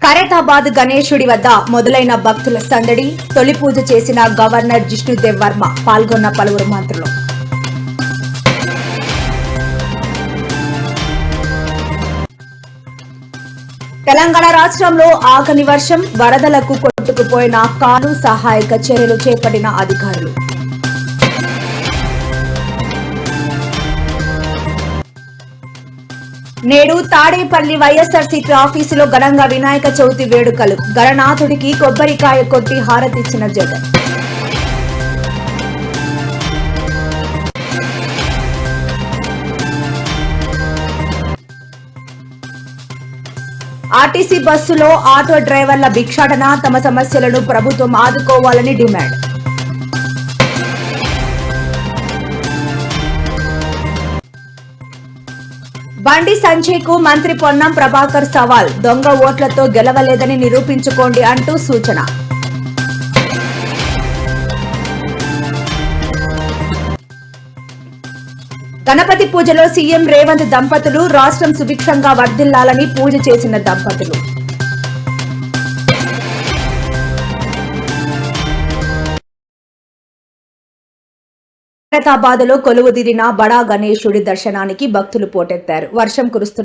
ఖైరతాబాద్ గణేశుడి వద్ద మొదలైన భక్తుల సందడి. తొలి పూజ చేసిన గవర్నర్ జిష్ణుదేవ్ వర్మ. పాల్గొన్న పలువురు మంత్రులు. తెలంగాణ రాష్ట్రంలో ఆగని వర్షం. వరదలకు కొట్టుకుపోయిన కాలు. సహాయక చర్యలు చేపట్టిన అధికారులు. నేడు తాడేపల్లి వైఎస్ఆర్సీపీ ఆఫీసులో ఘనంగా వినాయక చవితి వేడుకలు. గణనాథుడికి కొబ్బరికాయ కొట్టి హారతిచ్చిన జగన్. ఆర్టీసీ బస్సులో ఆటో డ్రైవర్ల భిక్షాటన. తమ సమస్యలను ప్రభుత్వం ఆదుకోవాలని డిమాండ్. బండి సంజయ్కు మంత్రి పొన్నం ప్రభాకర్ సవాల్. దొంగ ఓట్లతో గెలవలేదని నిరూపించుకోండి అంటూ సూచన. గణపతి పూజలో సీఎం రేవంత్ దంపతులు. రాష్ట్రం సుభిక్షంగా వర్ధిల్లాలని పూజ చేసిన దంపతులు. ఖైరతాబాద్ లో కొలువుదీరిన బడా గణేశుడి దర్శనానికి భక్తులు పోటెత్తారు. వర్షం కురుస్తున్న